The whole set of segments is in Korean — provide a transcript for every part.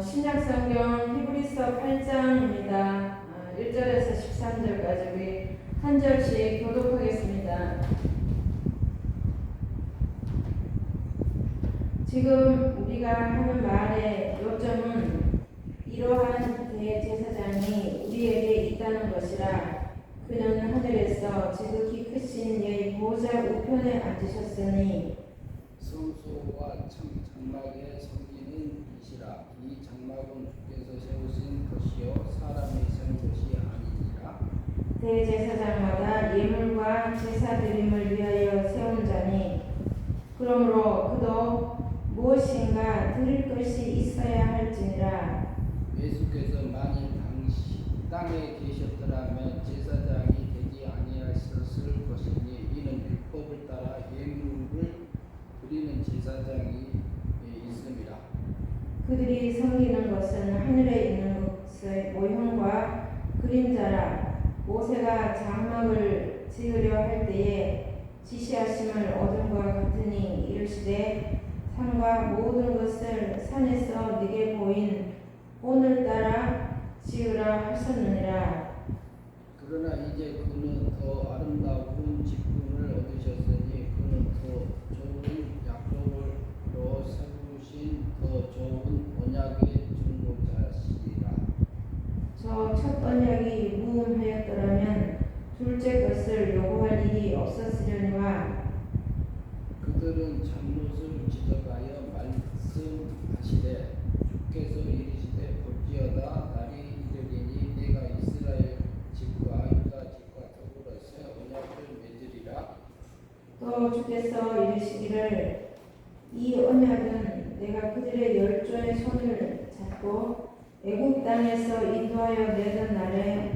신약성경 히브리서 8장입니다. 1절에서 13절까지 우리 한 절씩 교독하겠습니다. 지금 우리가 하는 말의 요점은 이러한 대제사장이 우리에게 있다는 것이라. 그는 하늘에서 지극히 크신 예의 보좌 우편에 앉으셨으니 성소와 장막의 성기는 이시라. 이 장막은 주께서 세우신 것이요 사람이 세운 것이 아니니라. 대제사장마다 예물과 제사 드림을 위하여 세운 자니 그러므로 그도 무엇인가 드릴 것이 있어야 할지니라. 예수께서 만일 당시 땅에 계셨더라면 제사장이 되지 아니하셨을 것이니 이는 율법을 따라 예물을 드리는 제사장이 있음이라. 그들이 섬기는 것은 하늘에 있는 것의 모형과 그림자라. 모세가 장막을 지으려 할 때에 지시하심을 얻은 것 같으니 이르시되 산과 모든 것을 산에서 네게 보인 본을 따라 지으라 하셨느니라. 그러나 이제 그는 더 아름다운 직분을 얻으셨으니 그는 더 좋은 약속으로 세우신 더 좋은 언약의 중보자시라. 저 첫 언약이 무음하였더라면 둘째 것을 요구할 일이 없었으려니와 그들은 잘못을 지적하여 말씀하시되 주께서 이르시되 볼지어다 날이 이르리니 내가 이스라엘 집과 유다 집과 더불어 새 언약을 맺으리라. 또 주께서 이르시기를 이 언약은 내가 그들의 열조의 손을 잡고 애굽 땅에서 인도하여 내던 날에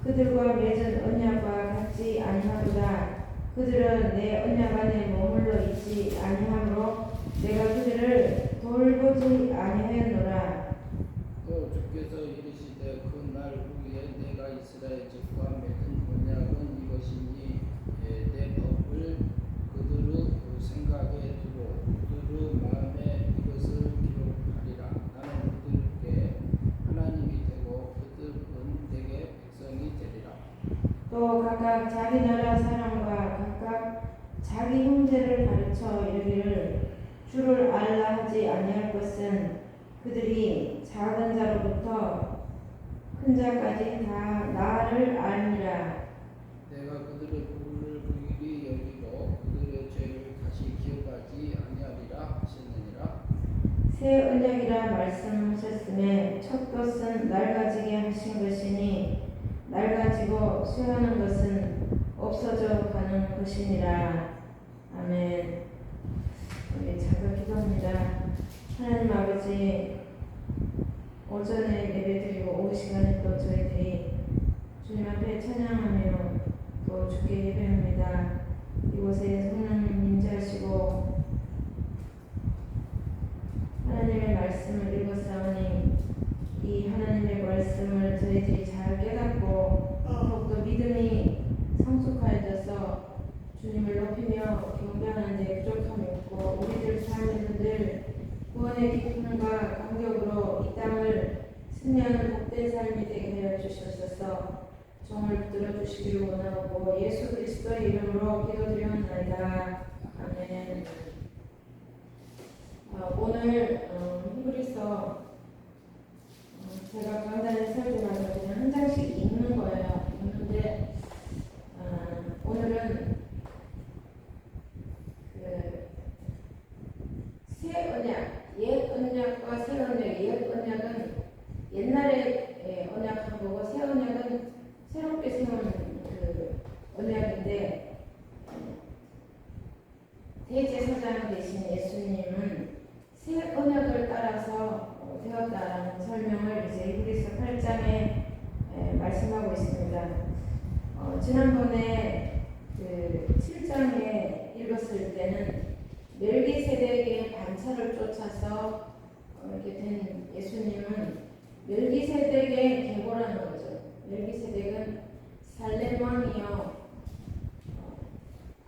그들과 맺은 언약과 같지 아니하도다. 그들은 내 언약 안에 머물러 있지 아니하므로 내가 그들을 돌보지 아니하였노라. 또 주께서 이르시되 그 날 후에 내가 이스라엘 집과 맺은 언약은 이것이니 내 법을 그들의 생각에 두고 그들의 마음에 이것을 기록하리라. 나는 그들에게 하나님이 되고 그들은 내게 백성이 되리라. 또 각각 자기 나라 사람과 각각 자기 형제를 가르쳐 이르기를 주를 알라 하지 아니할 것은 그들이 작은 자로부터 큰 자까지 다 나를 알니라. 내가 그들의 불을 긍휼히 여기고 그들의 죄를 다시 기억하지 아니하리라 하셨느니라. 새 언약이라 말씀하셨음에 첫 것은 낡아지게 하신 것이니 낡아지고 쇠하는 것은 없어져 가는 것이니라. 아멘. 우리 잠깐 기도합니다. 하나님 아버지, 오전에 예배드리고 오후 시간에 또 저희들이 주님 앞에 찬양하며 또 주께 예배합니다. 이곳에 성령님 임재하시고 하나님의 말씀을 읽었사오니 이 하나님의 말씀을 저희들이 잘 깨닫고 더욱더 믿음이 성숙하여져서 주님을 높이며 경배하는 데 부족함이 없고 우리들 삶에서 늘 구원의 기쁨과 감격으로 이 땅을 승리하는 복된 삶이 되게 하여 주시옵소서. 종을 붙들어 주시기를 원하고 예수 그리스도의 이름으로 기도드리옵나이다. 아멘. 오늘 히브리서 제가 강단에 설 때마다 그냥 한 장씩 읽는 거예요. 읽는데 오늘은 새 언약, 옛 언약과 새 언약. 옛 언약은 옛날의 언약한 거고 새 언약은 새롭게 세운 그 언약인데 대제사장 되신 예수님은 새 언약을 따라서 되었다라는 설명을 이제 히브리서 8장에 말씀하고 있습니다. 지난번에 그 7장에 읽었을 때는 멜기세덱의 반차를 쫓아서 이렇게 된 예수님은 멜기세덱의 계보라는 거죠. 멜기세덱은 살렘 왕이요,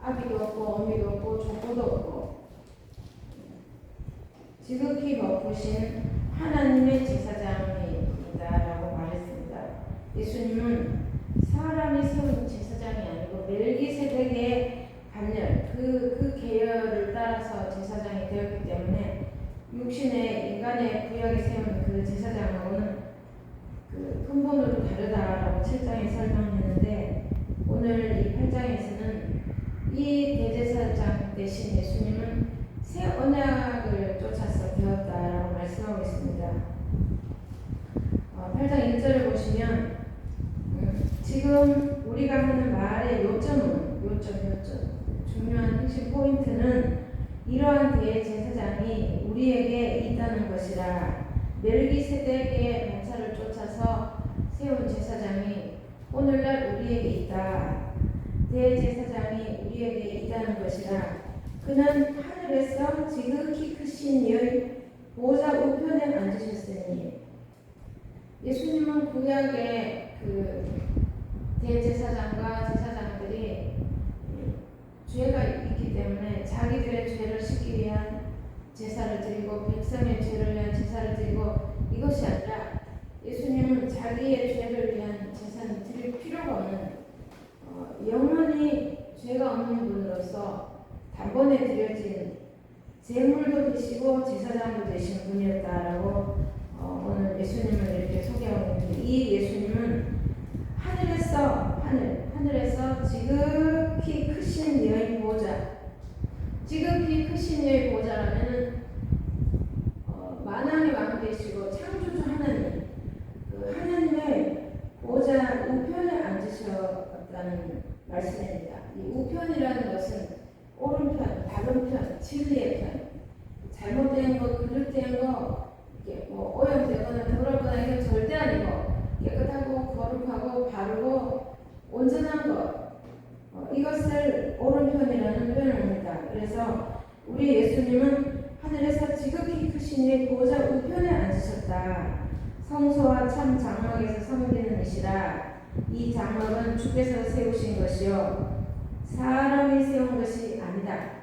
아비도 없고 어미도 없고 족보도 없고 지극히 높으신 하나님의 제사장이다라고 말했습니다. 예수님은 사람이 세운 제사장이 아니고 멜기세덱의 반열 그 계열을 따라서 제사장이 되었기 때문에 육신의 인간의 구약에 세운 그 제사장하고는 그 근본으로 다르다라고 7장에 설명했는데 오늘 이 8장에서는 이 대제사장 대신 예수님은 새 언약을 쫓아서 되었다라고 말씀하고 있습니다. 8장 1절을 보시면 지금 우리가 하는 말의 요점 중요한 핵심 포인트는 이러한 대제사장이 우리에게 있다는 것이라. 멜기세덱의 반차를 쫓아서 세운 제사장이 오늘날 우리에게 있다. 대제사장이 우리에게 있다는 것이라. 그는 하늘에서 지극히 크신 이의 보좌 우편에 앉으셨으니. 예수님은 구약의 그 대제사장과 제사장들이 죄가 있기 때문에 자기들의 죄를 씻기 위한 제사를 드리고 백성의 죄를 위한 제사를 드리고 이것이 아니라 예수님은 자기의 죄를 위한 제사는 드릴 필요가 없는 영원히 죄가 없는 분으로서 단번에 드려진 제물도 되시고 제사장도 되신 분이었다라고 오늘 예수님을 이렇게 소개하고 있는데 이 예수님은 하늘에서 지극히 크신 여인 보좌 지극히 크신 여인 보좌라면은 만왕의 왕 되시고 창조주 하나님 그 하나님의 보좌 우편에 앉으셨다는 말씀입니다. 이 우편이라는 것은 오른편, 바른 편, 진리의 편 잘못된 거, 그릇된 거 이게 뭐 오염되거나 더럽거나 이건 절대 아니고 깨끗하고 거룩하고 바르고 온전한 것 이것을 오른편이라는 표현을 합니다. 그래서 우리 예수님은 하늘에서 지극히 크신 이 보좌 우편에 앉으셨다. 성소와 참 장막에서 섬기는 이시라. 이 장막은 주께서 세우신 것이요 사람이 세운 것이 아니다.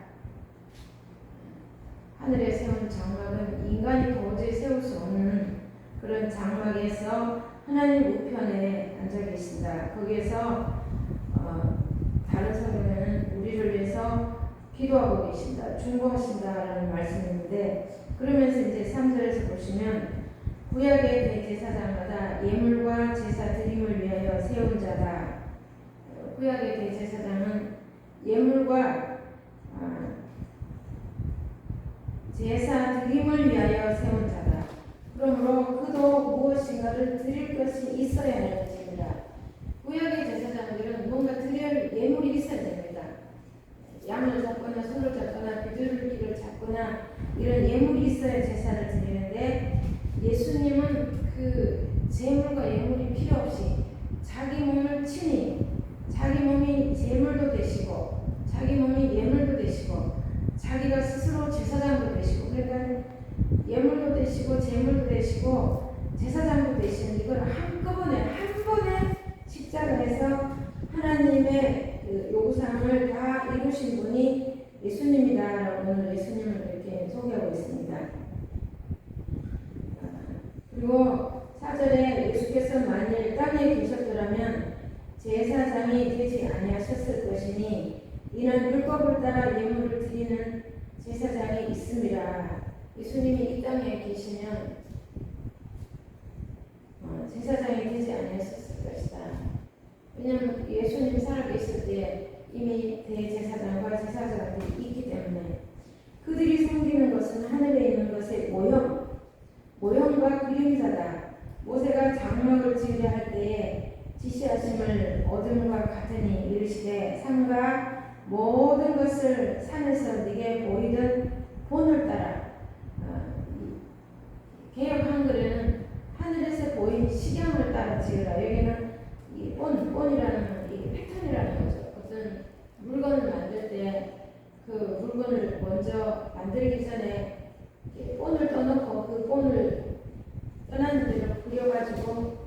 하늘에 세운 장막은 인간이 도저히 세울 수 없는 그런 장막에서 하나님 우편에 앉아 계신다. 거기에서 다른 성경에는 우리를 위해서 기도하고 계신다, 중보하신다라는 말씀인데 그러면서 이제 3절에서 보시면 구약의 대제사장마다 예물과 제사 드림을 위하여 세운 자다. 구약의 대제사장은 예물과 제사 드림을 위하여 세운 자다. 그러므로 그도 무엇인가를 드릴 것이 있어야 하는 것입니다. 구약의 제사장들은 뭔가 드릴 예물이 있어야 됩니다. 양을 잡거나 소를 잡거나 비둘기를 잡거나 이런 예물이 있어야 제사를 드리는데 예수님은 그 제물과 예물이 필요 없이 자기 몸을 친히 자기 몸이 제물도 되시고 자기 몸이 예물도 되시고 자기가 스스로 제사장도 되시고 그러니까 예물도 되시고 제물도 되시고 제사장도 되시는 이걸 한꺼번에 한 번에 십자가에서 하나님의 그 요구사항을 다 이루신 분이 예수님이다라고 오늘 예수님을 이렇게 소개하고 있습니다. 그리고 4절에 예수께서 만일 땅에 계셨더라면 제사장이 되지 아니하셨을 것이니 이는 율법을 따라 예물을 드리는 제사장이 있음이라. 예수님이 이 땅에 계시면 제사장이 되지 아니하셨을 것이다. 왜냐하면 예수님 살아계실 때 이미 대제사장과 제사장들이 있기 때문에 그들이 섬기는 것은 하늘에 있는 것의 모형과 그림자다. 모세가 장막을 지으려 할 때에 지시하심을 어둠과 같으니 이르시되 산과 모든 것을 산에서 네게 보이던 본을 따라. 개역 한글에는 하늘에서 보인 식양을 따라 지으라. 여기는 이 본이라는 이 패턴이라는 거죠. 어떤 물건을 만들 때 그 물건을 먼저 만들기 전에 본을 떠놓고 그 본을 떠나는 대로 그려가지고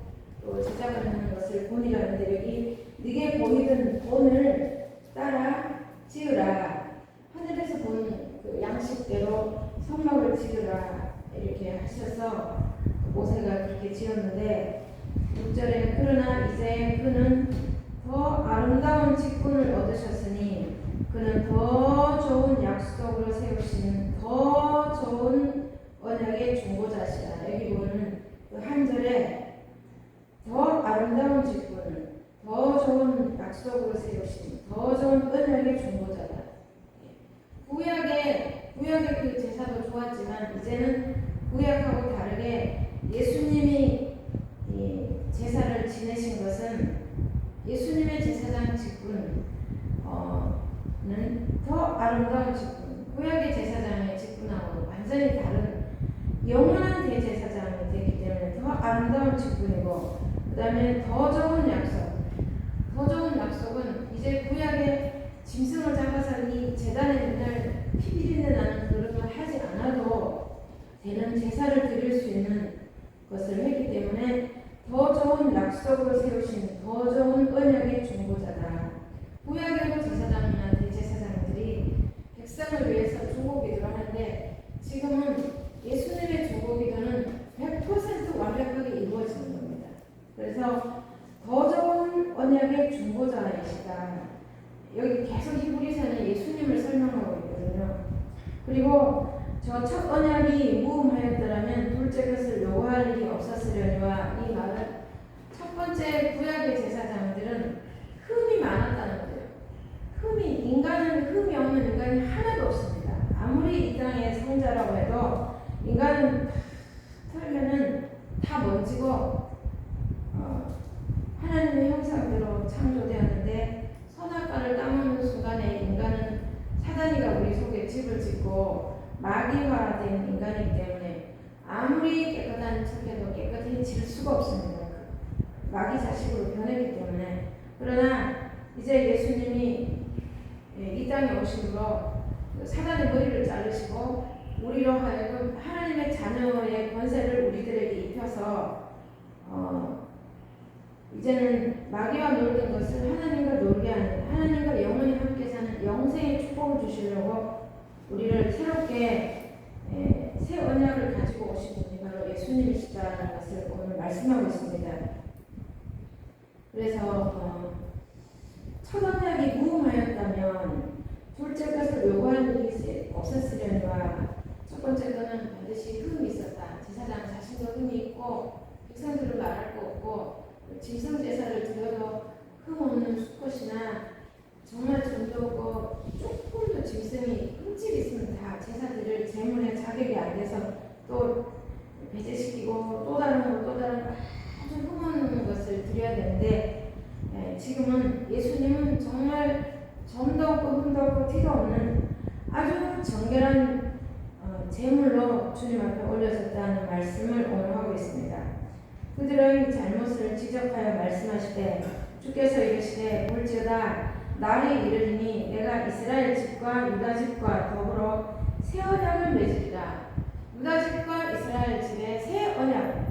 또 제작을 하는 것을 본이라는데 여기 네게 보이던 본을 따라 지으라. 하늘에서 본 그 양식대로 성막을 지으라. 이렇게 이렇게 하셔서 모세가 그렇게 지었는데 6절에 그러나 이제 그는 더 아름다운 직분을 얻으셨으니 그는 더 좋은 약속으로 세우신 더 좋은 언약의 중보자시라. 여기 보면 그 한 절에 더 아름다운 직분을 더 좋은 약속으로 세우신 더 좋은 언약의 중보자다. 구약의 그 제사도 좋았지만 이제는 구약하고 다르게 예수님이 이 제사를 지내신 것은 예수님의 제사장 직분은 더 아름다운 직분, 구약의 제사장의 직분하고 완전히 다른 영원한 대제사장이 되기 때문에 더 아름다운 직분이고, 그 다음에 더 좋은 약속. 더 좋은 약속은 이제 구약의 짐승을 잡아서 이 제단에 맨날 피 비린내 나는 그런 걸 하지 않아도 되는 제사를 드릴 수 있는 것을 했기 때문에 더 좋은 약속으로 세우신 더 좋은 언약의 중보자다. 구약의 제사장이나 대제사장들이 백성을 위해서 중보기도를 하는데 지금은 예수님의 중보기도는 100% 완벽하게 이루어지는 겁니다. 그래서 더 좋은 언약의 중보자이시다. 여기 계속 히브리서는 예수님을 설명하고 있거든요. 그리고 저 첫 언약이 무음하였더라면 둘째 것을 요구할 일이 없었으려니와, 이 말은 첫 번째 구약의 제사장들은 흠이 많았다는 거예요. 인간은 흠이 없는 인간이 하나도 없습니다. 아무리 이 땅의 성자라고 해도 인간은 털면은 다 먼지고 하나님의 형상대로 창조되었는데 선악과를 따먹는 순간에 인간은 사단이가 우리 속에 집을 짓고 마귀화된 인간이기 때문에 아무리 깨끗한 척해도 깨끗해질 수가 없습니다. 마귀 자식으로 변했기 때문에. 그러나 이제 예수님이 이 땅에 오심으로 사단의 머리를 자르시고 우리로 하여금 하나님의 자녀의 권세를 우리들에게 입혀서 이제는 마귀와 놀던 것을 하나님과 놀게 하는, 하나님과 영원히 함께 사는 영생의 축복을 주시려고 우리를 새롭게 새 언약을 가지고 오신 분이 바로 예수님이시다는 것을 오늘 말씀하고 있습니다. 그래서 첫 언약이 무음하였다면 둘째 것을 요구할 일이 없었으려니와, 첫 번째 거는 반드시 흠이 있었다. 제사장 자신도 흠이 있고 백성들은 말할 거 없고 짐승 제사를 드려도 흠 없는 수컷이나 정말 점도 없고 조금도 짐승이 흠집이 있으면 다 제사 드릴 제물의 자격이 안 돼서 또 배제시키고 또 다른 거 아주 흠 없는 것을 드려야 되는데, 지금은 예수님은 정말 점도 없고 흠도 없고 티도 없는 아주 정결한 제물로 주님 앞에 올려졌다는 말씀을 오늘 하고 있습니다. 그들의 잘못을 지적하여 말씀하시되 주께서 이르시되 볼지어다 날이 이르리니 내가 이스라엘 집과 유다 집과 더불어 새 언약을 맺으리라. 유다 집과 이스라엘 집에 새 언약,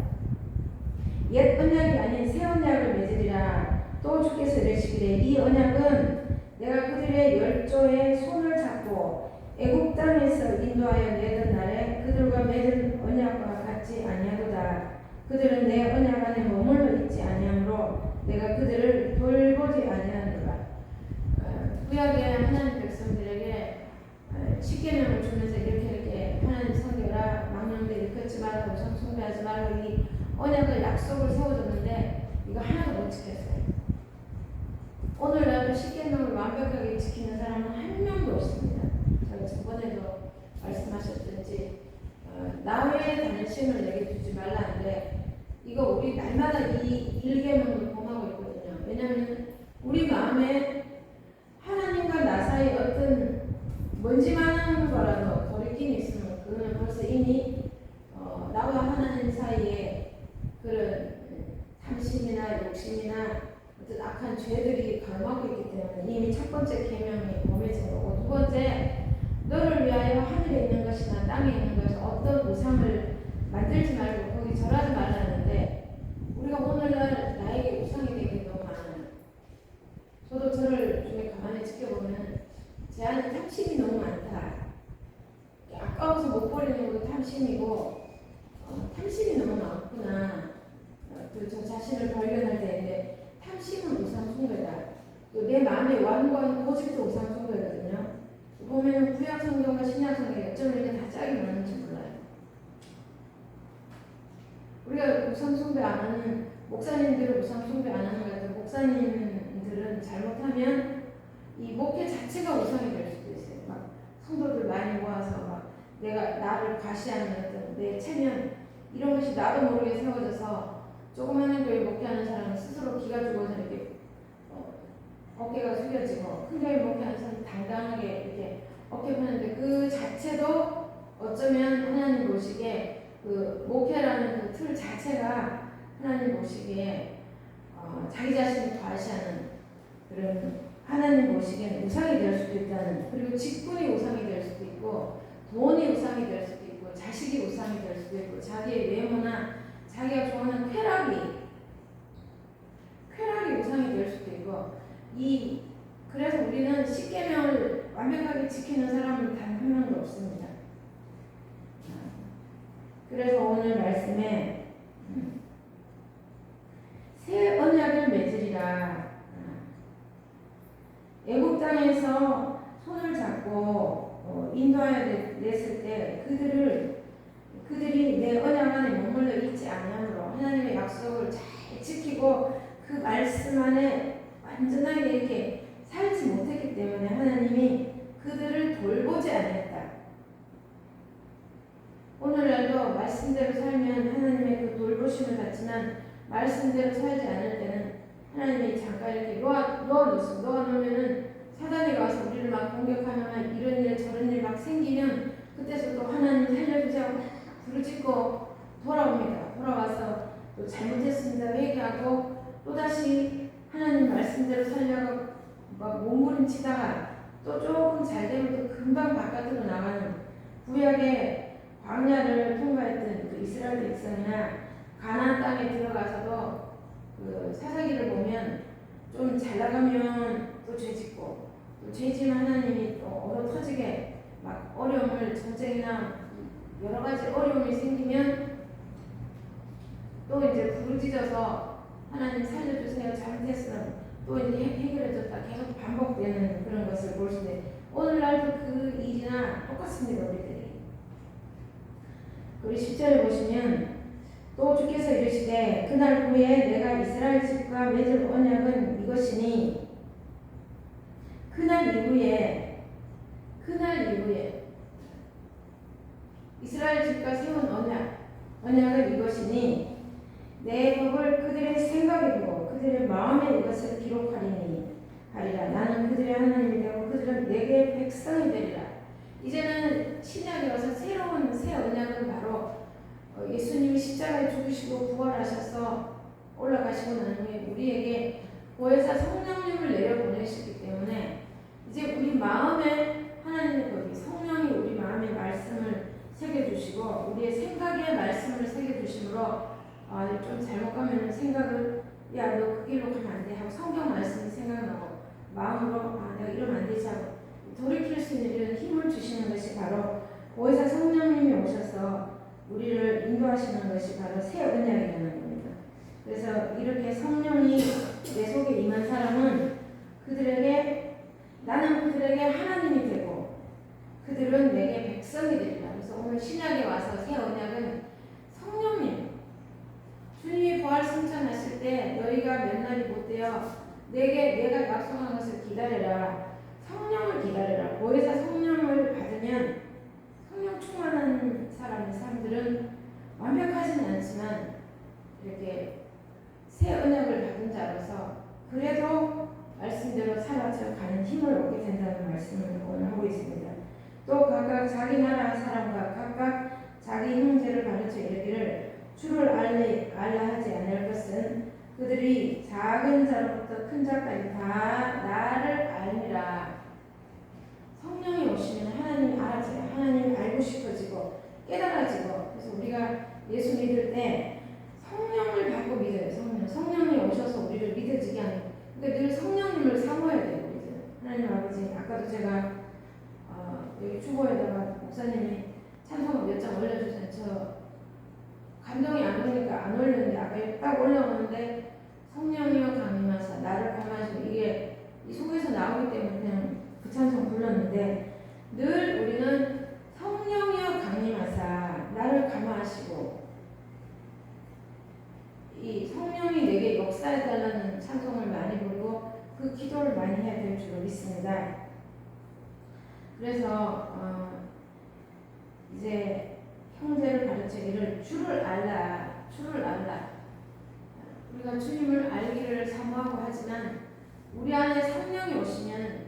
옛 언약이 아닌 새 언약을 맺으리라. 또 주께서 이르시기를 이 언약은 내가 그들의 열조의 손을 잡고 애굽 땅에서 인도하여 내던 날에 그들과 맺은 언약과 같지 아니하도다. 그들은 내 언약 안에 머물러 있지 아니하므로 내가 그들을 돌보지 아니하노라. 구약의 하나님 백성들에게 십계명을 주면서 이렇게 하나님 섬겨라, 망령되이 일컫지 말고 우상 숭배하지 말고 이 언약을 약속을 세워줬는데 이거 하나도 못 지켰어요. 오늘날도 십계명을 완벽하게 지키는 사람은 한 명도 없습니다. 제가 저번에도 말씀하셨든지 나 외에 다른 신을 내게 두지 말라는데, 이거 우리 날마다 이 일계명을 범하고 있거든요. 왜냐하면 우리 마음에 하나님과 나 사이 어떤 먼지만한 거라도 거리낌이 있으면 그거는 벌써 이미 나와 하나님 사이에 그런 탐심이나 욕심이나 어떤 악한 죄들이 가름하고 있기 때문에 이미 첫 번째 계명이 범해진 거고, 두 번째, 너를 위하여 하늘에 있는 것이나 땅에 있는 것이 어떤 우상을 만들지 말고 거기 절하지 말라는데, 우리가 오늘날 나에게 우상이 되게 너무 많아요. 저도 저를 좀 가만히 지켜보면 제 안에 탐심이 너무 많다. 아까워서 못 버리는 것도 탐심이고, 탐심이 너무 많구나. 저 자신을 발견할 때인데 탐심은 우상 숭배다. 내 마음의 완고한 고집도 우상 숭배거든요. 보면 구약 성경과 신약 성경이 어쩌면 이게 다 짝이 맞는지 몰라요. 우리가 우상 숭배 안 하는 목사님들은 우상 숭배 안 하는 것 같아요. 목사님들은 잘못하면 이 목회 자체가 우상이 될 수도 있어요. 막 성도들 많이 모아서 막 내가 나를 과시하는 어떤 내 체면 이런 것이 나도 모르게 세워져서 조그마한 교회 목회하는 사람은 스스로 기가 죽어서 이렇게 어깨가 숙여지고 큰 교회 목회하는 사람은 당당하게 이렇게 어깨 펴는데 그 자체도 어쩌면 하나님 보시기에 그 목회라는 그 틀 자체가 하나님 보시기에 자기 자신을 과시하는 그런 하나님 보시기에는 우상이 될 수도 있다는, 그리고 직분이 우상이 될 수도 있고 돈이 우상이 될 수도 있고 자식이 우상이 될 수도 있고 자기의 외모나 자기가 좋아하는 쾌락이 우상이 될 수도 있고 그래서 우리는 십계명을 완벽하게 지키는 사람은 단 한 명도 없습니다. 그래서 오늘 말씀에 새 언약을 맺으리라. 애국 땅에서 손을 잡고 인도하여 냈을 때 그들이 내 언약 안에 머물러 있지 아니하므로 하나님의 약속을 잘 지키고 그 말씀 안에 완전하게 이렇게 살지 못했기 때문에 하나님이 그들을 돌보지 않았다. 오늘날도 말씀대로 살면 하나님의 그 돌보심을 받지만 말씀대로 살지 않을 때는 하나님이 잠깐 이렇게 놓으면은 사단이 와서 우리를 막 공격하면 이런 일 저런 일 막 생기면 그때서 또 하나님 살려주세요 막 부르짖고 돌아옵니다. 돌아와서 또 잘못했습니다 회개하고 또다시 하나님 말씀대로 살려고 막 몸부림치다가 또 조금 잘 되면 또 금방 바깥으로 나가는 구약의 광야를 통과했던 그 이스라엘 백성이나 가나안 땅에 들어가서도 그 사사기를 보면 좀 잘 나가면 또 죄짓고 또 죄지면 하나님이 또 얼어 터지게 막 어려움을 전쟁이나 여러 가지 어려움이 생기면 또 이제 부르짖어서 하나님 살려주세요 잘못했어 또 이제 해결해줬다 계속 반복되는 그런 것을 볼 수 있는데 오늘날도 그 일이나 똑같습니다. 우리 10절에 보시면 또 주께서 이르시되 그날 후에 내가 이스라엘 집과 맺을 언약은 이것이니 그날 이후에 이스라엘 집과 세운 언약은 이것이니 내 법을 그들의 생각에 두고 그들의 마음에 이것을 하리라. 나는 그들의 하나님이 되고 그들은 내게 백성이 되리라. 이제는 신약에 와서 새로운 새 언약은 바로 예수님이 십자가에 죽으시고 부활하셔서 올라가시고 난 후에 우리에게 보혜사 성령님을 내려보내셨기 때문에 이제 우리 마음에 하나님의 법이 성령이 우리 마음에 말씀을 새겨주시고 우리의 생각에 말씀을 새겨주심으로 좀 잘못 가면 생각을 야 너 그 길로 가면 안 돼 하고 성경 말씀이 생각나고 마음으로 내가 이러면 안 되지 하고 돌이킬 수 있는 이런 힘을 주시는 것이 바로 보혜사 성령님이 오셔서 우리를 인도하시는 것이 바로 새 언약이라는 겁니다. 그래서 이렇게 성령이 내 속에 임한 사람은 나는 그들에게 하나님이 되고 그들은 내게 백성이 되리라. 그래서 오늘 신약에 와서 새 언약은 성령님 주님이 부활 승천하실 때 너희가 몇 날이 못되어 내가 약속한 것을 기다려라. 성령을 기다려라. 보혜사 성령을 받으면 성령 충만한 사람들은 완벽하지는 않지만 이렇게 새 언약을 받은 자로서 그래도 말씀대로 살아져 가는 힘을 얻게 된다는 말씀을 오늘 하고 있습니다. 또 각각 자기 나라 사람과 각각 자기 형제를 가르쳐 이르기를 주를 알라 하지 않을 것은 그들이 작은 자로부터 큰 자까지 다 나를 알미라. 성령이 오시면 하나님이 알아져요. 하나님이 알고 싶어지고 깨달아지고. 그래서 우리가 예수 믿을 때 성령을 받고 믿어요. 성령이 오셔서 우리를 믿어지게 하는. 그러니까 늘 성령님을 사모해야 되고 이제 하나님 아버지 아까도 제가 여기 주보에다가 목사님이 찬송가 몇 장 올려주세요. 저 감동이 안 오니까 안 올렸는데 아까 딱 올라오는데 성령이여 강림하사 나를 감하시고 이게 이 속에서 나오기 때문에 그냥 그 찬송 불렀는데 늘 우리는 성령이여 강림하사 나를 감화하시고 이 성령이 내게 역사해달라는 찬송을 많이 부르고 그 기도를 많이 해야 될 줄로 믿습니다. 그래서 이제 형제를 가르치기를 주를 알라. 우리가 주님을 알기를 사모하고 하지만 우리 안에 성령이 오시면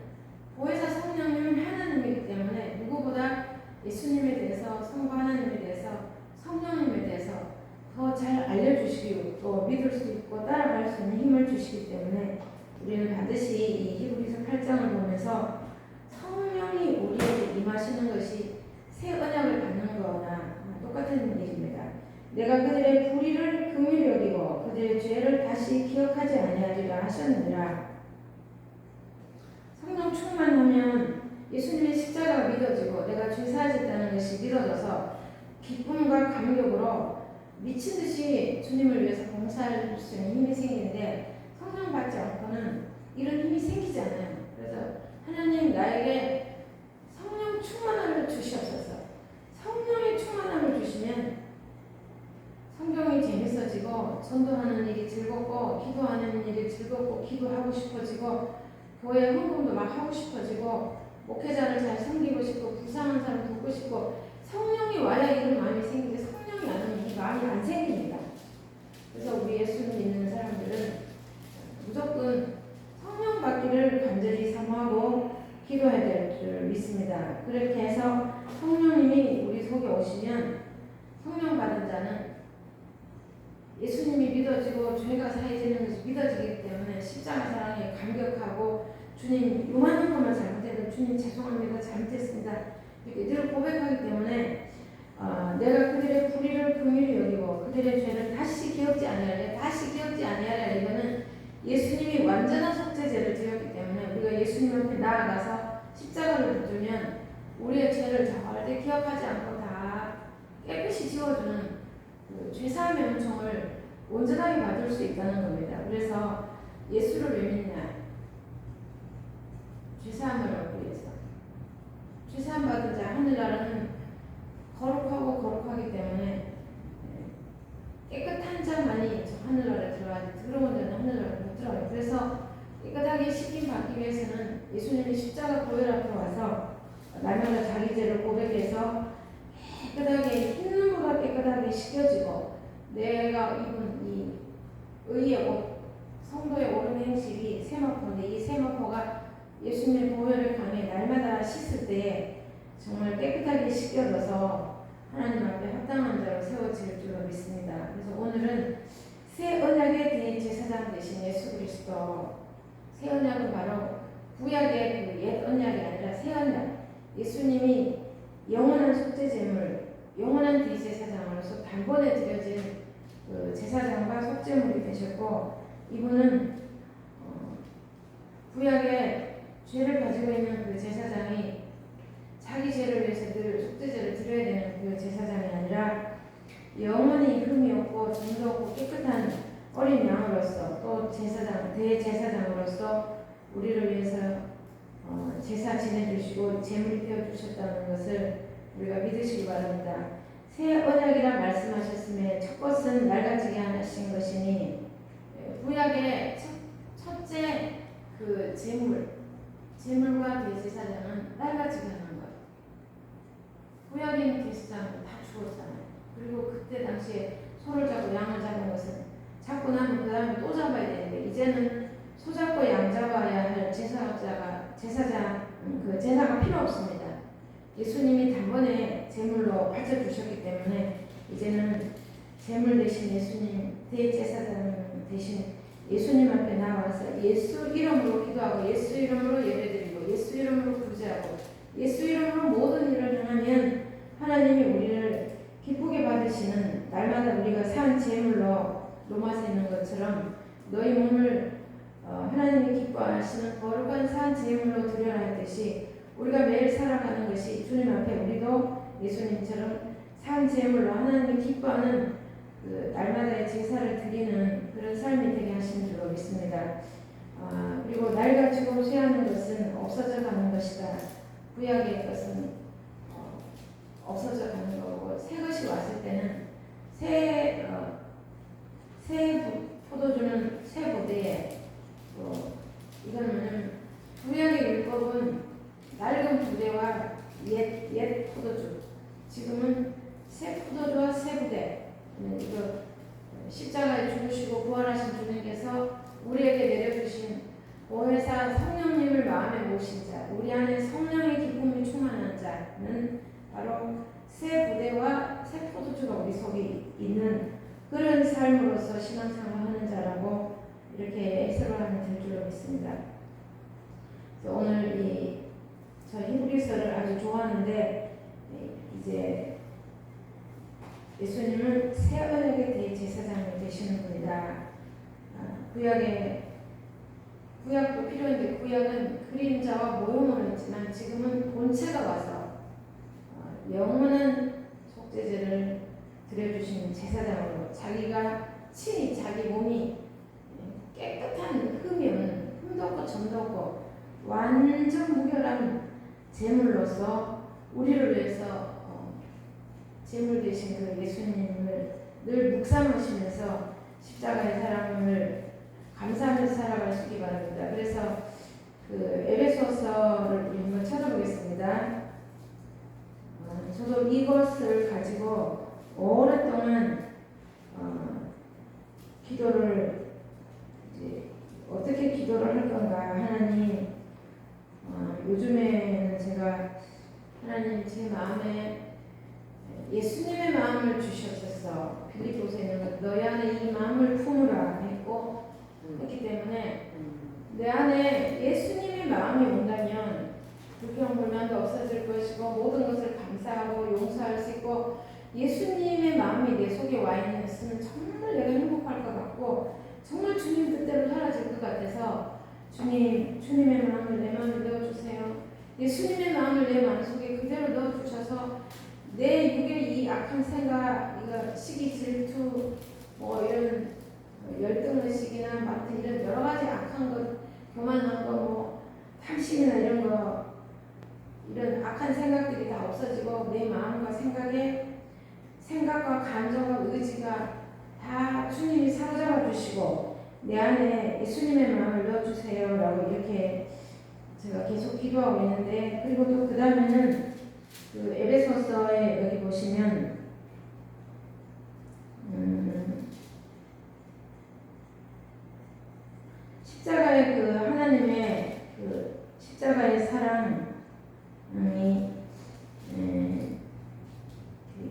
보혜사 성령님은 하나님이기 때문에 누구보다 예수님에 대해서 성부 하나님에 대해서 성령님에 대해서 더 잘 알려주시고 또 믿을 수 있고 따라갈 수 있는 힘을 주시기 때문에 우리는 반드시 이 히브리서 8장을 보면서 성령이 우리에게 임하시는 것이 새 언약을 받는 거나 똑같은 일입니다. 내가 그들의 불의를 긍휼히 여기고 그들의 죄를 다시 기억하지 아니하리라 하셨느니라. 성령 충만하면 예수님의 십자가가 믿어지고 내가 죄사하셨다는 것이 믿어져서 기쁨과 감격으로 미친 듯이 주님을 위해서 봉사할 수 있는 힘이 생기는데 성령 받지 않고는 이런 힘이 생기지 않아요. 그래서 하나님 나에게 성령 충만함을 주시옵소서. 성령의 충만함을 주시면 성경이 재밌어지고 전도하는 일이 즐겁고 기도하는 일이 즐겁고 기도하고 싶어지고 교회 헌금도 막 하고 싶어지고 목회자를 잘 섬기고 싶고 불쌍한 사람 돕고 싶고 성령이 와야 이런 마음이 생기는데 성령이 안 오면 이 마음이 안 생깁니다. 그래서 우리 예수님 믿는 사람들은 무조건 성령 받기를 간절히 사모하고 기도해야 될 줄 믿습니다. 그렇게 해서 성령님이 우리 속에 오시면 성령 받은 자는 예수님이 믿어지고 죄가 사해지는 것이 믿어지기 때문에 십자가 사랑에 감격하고 주님 요만한 것만 잘못해도 주님 죄송합니다 잘못했습니다 이렇게 늘 고백하기 때문에 내가 그들의 불의를 긍휼히 여기고 그들의 죄를 다시 기억지 아니하리라 이거는 예수님이 완전한 속죄제를 드렸기 때문에 우리가 예수님 앞에 나아가서 십자가를 붙들면 우리의 죄를 절대 기억하지 않고 다 깨끗이 지워주는 그 죄사함의 은총을 온전하게 받을 수 있다는 겁니다. 그래서 예수를 왜 믿냐? 죄사함을 얻기 위해서. 죄사함 받은 자 하늘나라는 거룩하고 거룩하기 때문에 깨끗한 자만이 저 하늘나라에 들어가지 더러운 자는 하늘나라에 못 들어가요. 그래서 깨끗하게 씻김 받기 위해서는 예수님이 십자가 보혈 앞에 와서 날마다 자기 죄를 고백해서 깨끗하게 흰 눈보다 깨끗하게 씻겨지고 내가 입은 이 의의 옷 성도의 옳은 행실이 세마포인데 이 세마포가 예수님의 보혈을 강해 날마다 씻을 때에 정말 깨끗하게 씻겨져서 하나님 앞에 합당한 자로 세워질 줄로 믿습니다. 그래서 오늘은 새 언약의 대제사장 되신 예수 그리스도 새 언약은 바로 구약의 그 옛 언약이 아니라 새 언약 예수님이 영원한 속죄제물 영원한 대제사장으로서 단번에 드려진 그 제사장과 속죄물이 되셨고 이분은 구약의 죄를 가지고 있는 그 제사장이 자기 죄를 위해서 늘 속죄제를 드려야 되는 그 제사장이 아니라 영원히 흠이 없고 점도 없고 깨끗한 어린 양으로서 또 제사장 대제사장으로서 우리를 위해서 제사 지내주시고 제물이 되어주셨다는 것을 우리가 믿으시기 바랍니다. 새 언약이라 말씀하셨음에 첫 것은 낡아지게 하신 것이니 구약의 첫째 그 제물과 대제사장은 낡아지게 하는 거예요. 구약의 제사장은 다 죽었잖아요. 그리고 그때 당시에 소를 잡고 양을 잡은 것은 잡고 나면 그 다음에 또 잡아야 되는데 이제는 소 잡고 양 잡아야 할 제사장 그 제사가 필요 없습니다. 예수님이 단번에 제물로 바쳐주셨기 때문에 이제는 제물 대신 예수님 대제사장 대신 예수님 앞에 나와서 예수 이름으로 기도하고 예수 이름으로 예배드리고 예수 이름으로 구제하고 예수 이름으로 모든 일을 행하면 하나님이 우리를 기쁘게 받으시는 날마다 우리가 산 제물로 로마서에 있는 것처럼 너희 몸을 하나님이 기뻐하시는 거룩한 산 제물로 드려라 했듯이 우리가 매일 살아가는 것이 주님 앞에 우리도 예수님처럼 산 제물로 하나님이 기뻐하는 그 날마다의 제사를 드리는 그런 삶이 되게 하시는 줄로 믿습니다. 그리고 날가지고 쇠하는 것은 없어져 가는 것이다. 구약의 것은 없어져 가는 거고 새 것이 왔을 때는 새 포도주는 새 부대에 이거는 구약의 율법은 낡은 부대와 옛 포도주, 지금은 새 포도주와 새 부대. 이거 십자가에 죽으시고 부활하신 주님께서 우리에게 내려주신 보혜사 성령님을 마음에 모신 자, 우리 안에 성령의 기쁨이 충만한 자는 바로 새 부대와 새 포도주가 우리 속에 있는 그런 삶으로서 신앙생활하는 자라고 이렇게 해석을 될 줄로 믿습니다. 그래서 오늘 저 히브리서를 아주 좋아하는데 이제 예수님은 새 언약의 대제사장이 되시는 분이다. 구약도 필요한데 구약은 그림자와 모형으로 했지만 지금은 본체가 와서 영원한 속죄제를 드려주시는 제사장으로 자기가 친히 자기 몸이 깨끗한 흠이 없는 흠도 없고 점도 없고 완전 무결한 제물로서 우리를 위해서 제물 되신 그 예수님을 늘 묵상하시면서 십자가의 사랑을 감사하면서 살아갈 수 있기 바랍니다. 그래서 그 에베소서를 우리 한번 찾아보겠습니다. 저도 이것을 가지고 오랫동안 기도를 이제 어떻게 기도를 할 건가. 하나님, 요즘에는 제가 하나님 제 마음에 예수님의 마음을 주셨었어. 빌립보서에는 너희 안에 이 마음을 품으라 했고 했기 때문에 내 안에 예수님의 마음이 온다면 불평불만도 없어질 것이고 모든 것을 감사하고 용서할 수 있고 예수님의 마음이 내 속에 와 있는 것은 정말 내가 행복할 것 같고 정말 주님 뜻대로 살아질 것 같아서 주님의 마음을 내 마음에 넣어주세요. 예수님의 마음을 내 마음속에 그대로 넣어주셔서 내 육의 이 악한 생각, 이거 시기, 질투, 뭐 이런 열등의식이나 마트 이런 여러 가지 악한 것, 교만한 거, 뭐 탐심이나 이런 거, 이런 악한 생각들이 다 없어지고 내 마음과 생각과 감정과 의지가 다 주님이 사로잡아 주시고 내 안에 예수님의 마음을 넣어주세요 라고 이렇게 제가 계속 기도하고 있는데, 그리고 또 그 다음에는 그 에베소서에 여기 보시면 십자가의 그 하나님의 그 십자가의 사랑이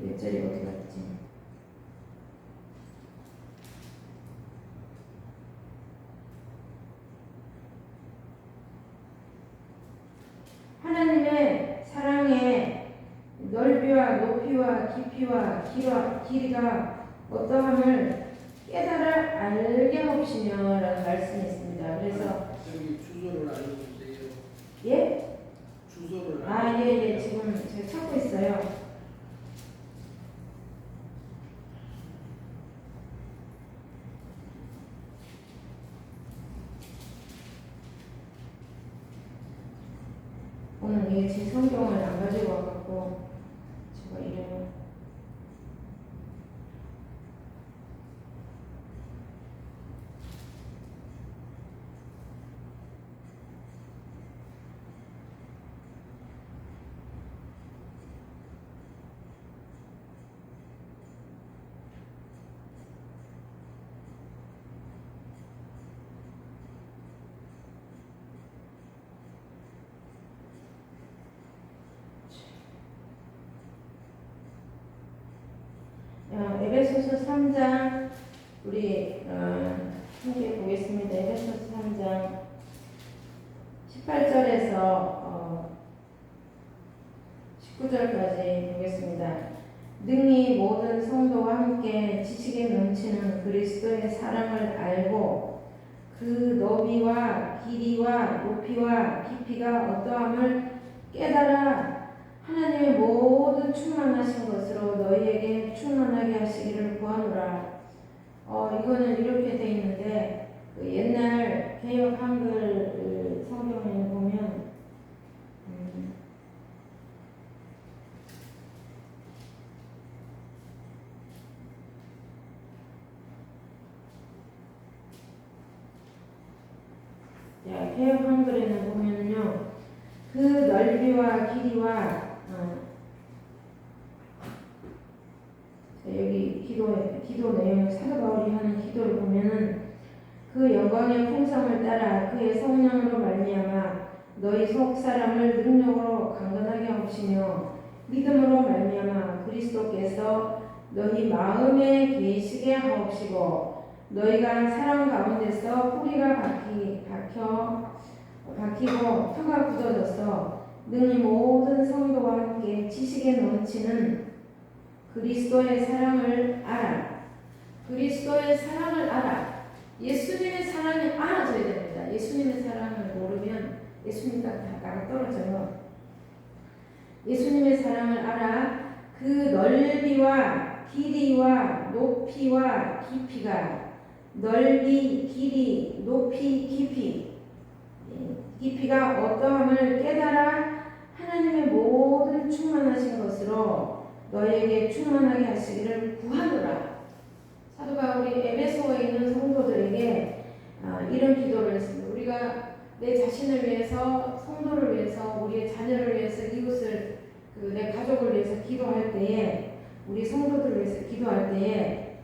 몇 절이 어디 갔지? 하나님의 사랑의 넓이와 높이와 깊이와 길이가 어떠함을 깨달아 알게 하옵시며 라는 말씀이 있습니다. 그래서 저기 주소를 알려주세요. 예? 주소를 예, 지금 제가 찾고 있어요. 오늘 이게 제 성경을 안 가지고 와갖고 제가 이래요. 에베소서 3장 우리 함께 보겠습니다. 에베소서 3장 18절에서 19절까지 보겠습니다. 능히 모든 성도와 함께 지식에 넘치는 그리스도의 사랑을 알고 그 너비와 길이와 높이와 깊이가 어떠함을 깨달아 하나님의 모든 충만하신 것으로 너희에게 충만하게 하시기를 구하노라. 이거는 이렇게 돼 있는데 그 옛날 개역 한글 성경에 보면 개역 한글에는 보면요 그 넓이와 길이와 여기 기도 내용 사도 바울이 하는 기도를 보면은 그 영광의 풍성을 따라 그의 성령으로 말미암아 너희 속 사람을 능력으로 강건하게 하시며 믿음으로 말미암아 그리스도께서 너희 마음에 계시게 하옵시고 너희가 사랑 가운데서 뿌리가 박히고 터가 굳어져서 능히 모든 성도와 함께 지식에 넘치는 그리스도의 사랑을 알아. 그리스도의 사랑을 알아. 예수님의 사랑이 알아져야 됩니다. 예수님의 사랑을 모르면 예수님 다 나가 떨어져요. 예수님의 사랑을 알아. 그 넓이와 길이와 높이와 깊이가 넓이, 길이, 높이, 깊이가 어떠함을 깨달아 하나님의 모든 충만하신 것으로 너희에게 충만하게 하시기를 구하노라. 사도 바울이 에베소에 있는 성도들에게 이런 기도를 했습니다. 우리가 내 자신을 위해서, 성도를 위해서, 우리의 자녀를 위해서, 이웃을 내 가족을 위해서 기도할 때에, 우리 성도들을 위해서 기도할 때에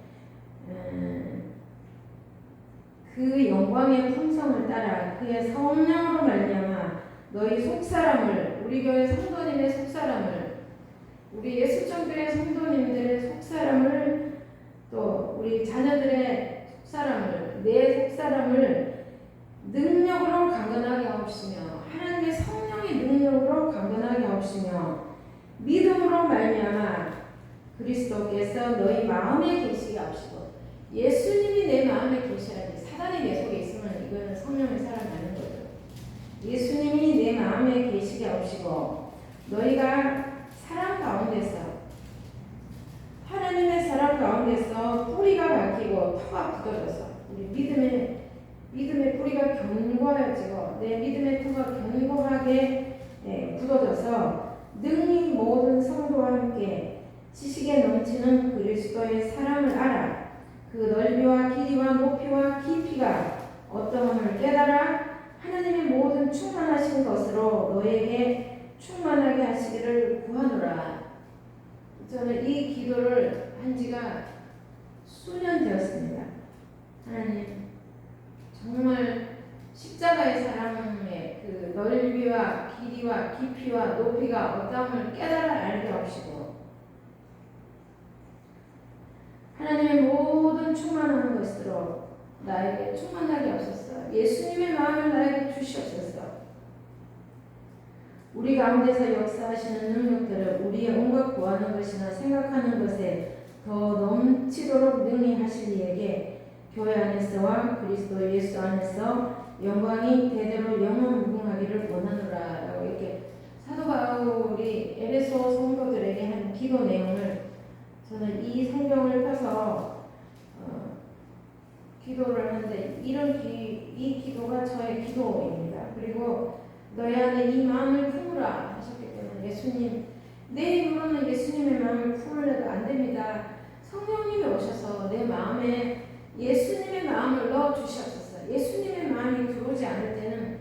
그 영광의 풍성을 따라 그의 성령으로 말미암아 너희 속사람을, 우리 교회 성도님의 속사람을, 우리 예수정교회 성도님들의 속사람을, 또 우리 자녀들의 속사람을, 내 속사람을 능력으로 강건하게 하옵시며 하나님의 성령의 능력으로 강건하게 하옵시며 믿음으로 말미암아 그리스도께서 너희 마음에 계시게 하옵시고. 예수님이 내 마음에 계셔야지. 사단이 내 속에 있으면 이거는 성령의 사람이 아닌 거죠. 예수님이 내 마음에 계시게 하옵시고 너희가 사랑 가운데서, 하나님의 사랑 가운데서 뿌리가 박히고 터가 굳어져서, 우리 믿음의 뿌리가 견고해지고 내 믿음의 터가 견고하게 굳어져서 능히 모든 성도와 함께 지식에 넘치는 그리스도의 사랑을 알아. 그 넓이와 길이와 높이와 깊이가 어떠함을 깨달아 하나님의 모든 충만하신 것으로 너에게 충만하게 하시기를 구하노라. 저는 이 기도를 한 지가 수년 되었습니다. 하나님, 정말 십자가의 사랑의 그 넓이와 길이와 깊이와 높이가 어떠함을 깨달아 알게 하시고 하나님의 모든 충만한 것으로 나에게 충만하게 하소서. 예수님의 마음을 나에게 주시옵소서. 우리 가운데서 역사하시는 능력들을 우리의 온갖 구하는 것이나 생각하는 것에 더 넘치도록 능히 하실 이에게 교회 안에서와 그리스도 예수 안에서 영광이 대대로 영원무궁하기를 원하노라 라고 이렇게 사도 바울이 에베소 성도들에게 한 기도 내용을 저는 이 성경을 펴서 기도를 하는데 이 기도가 저의 기도입니다. 그리고 너희 안에 이 마음을 품으라 하셨기 때문에 예수님, 내 입으로는 예수님의 마음을 품으려도 안 됩니다. 성령님이 오셔서 내 마음에 예수님의 마음을 넣어주시옵소서. 예수님의 마음이 들어오지 않을 때는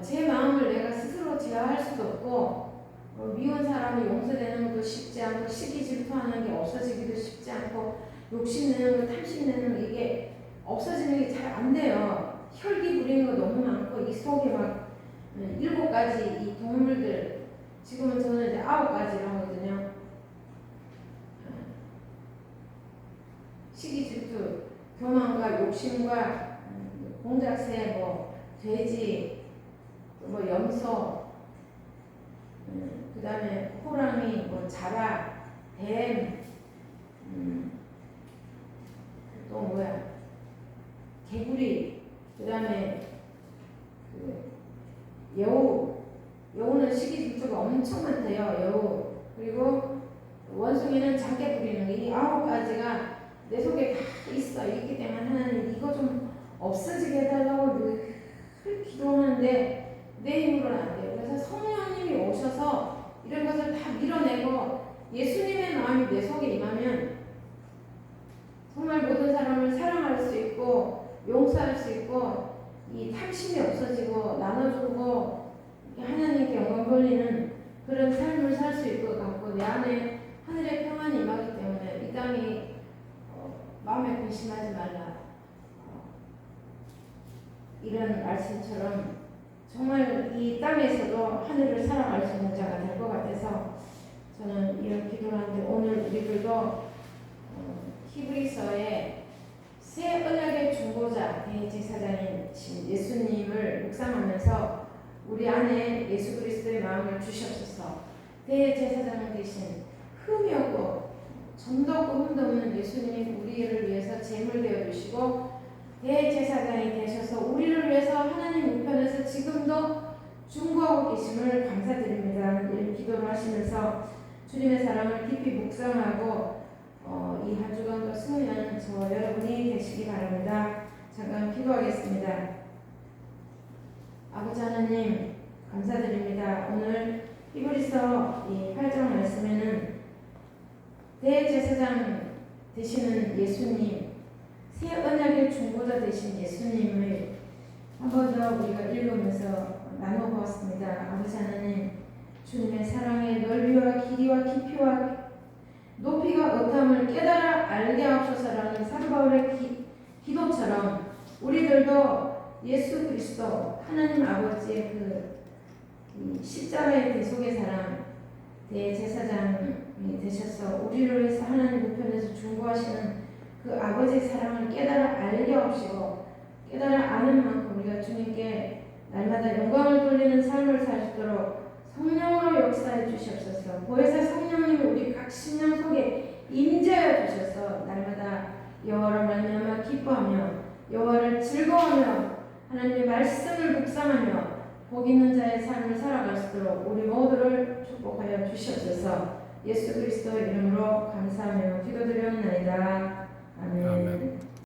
제 마음을 내가 스스로 제어할 수도 없고 미운 사람이 용서되는 것도 쉽지 않고 시기 질투하는 게 없어지기도 쉽지 않고 욕심내는 거, 탐심내는 거 이게 없어지는 게 잘 안 돼요. 혈기 부리는 거 너무 많고 이 속에 막 7가지 이 동물들, 지금은 저는 이제 9가지를 하거든요. 시기 질투, 교만과 욕심과 공작새, 돼지, 염소, 그 다음에 호랑이, 자라, 뱀, 또 뭐야, 개구리, 그 다음에 여우 여우는 식이 질투가 엄청 많대요. 여우. 그리고 원숭이는 작게 부리는 게 이 9가지가 내 속에 다 있어 있기 때문에 하나님 이거 좀 없어지게 해달라고 늘 기도하는데 내 힘으로는 안 돼요. 그래서 성령님이 오셔서 이런 것을 다 밀어내고 예수님의 마음이 내 속에 임하면 정말 모든 사람을 사랑할 수 있고 용서할 수 있고 이 탐심이 없어지고 나눠주고 하나님께 영광 돌리는 그런 삶을 살 수 있을 것 같고 내 안에 하늘의 평안이 임하기 때문에 이 땅이 마음에 근심하지 말라 이런 말씀처럼 정말 이 땅에서도 하늘을 사랑할 수 있는 자가 될 것 같아서 저는 이런 기도를 하는데 오늘 우리들도 히브리서의 새 언약의 중보자 대제사장인 예수님을 묵상하면서 우리 안에 예수 그리스도의 마음을 주시옵소서. 대제사장 대신 흠이 없고 점도 없고 흠도 없는 예수님이 우리를 위해서 제물 되어 주시고 대제사장이 되셔서 우리를 위해서 하나님 우편에서 지금도 중보하고 계심을 감사드립니다. 이런 기도를 하시면서 주님의 사랑을 깊이 묵상하고 이 한 주간도 승리하는 저 여러분이 되시기 바랍니다. 잠깐 기도하겠습니다. 아버지 하나님 감사드립니다. 오늘 히브리서 이 8장 말씀에는 대제사장 되시는 예수님, 새 언약의 중보자 되신 예수님을 한 번 더 우리가 읽으면서 나눠보았습니다. 아버지 하나님, 주님의 사랑의 넓이와 길이와 깊이와 높이가 어떠함을 깨달아 알게 하옵소서라는 산바울의 기도처럼 우리들도 예수 그리스도 하나님 아버지의 그 십자가의 대속의 사랑 대제사장이 되셔서 우리를 위해서 하나님 우편에서 중보하시는 그 아버지의 사랑을 깨달아 알게 하옵시고 깨달아 아는 만큼 우리가 주님께 날마다 영광을 돌리는 삶을 살 수 있도록 성령으로 역사해 주시옵소서. 보혜사 성령님이 우리 각 심령 속에 임재하여 주셔서 날마다 여호와를 말미암아 기뻐하며 여호와를 즐거워하며 하나님의 말씀을 묵상하며 복 있는 자의 삶을 살아갈 수 있도록 우리 모두를 축복하여 주시옵소서. 예수 그리스도의 이름으로 감사하며 기도드리옵나이다. 아멘.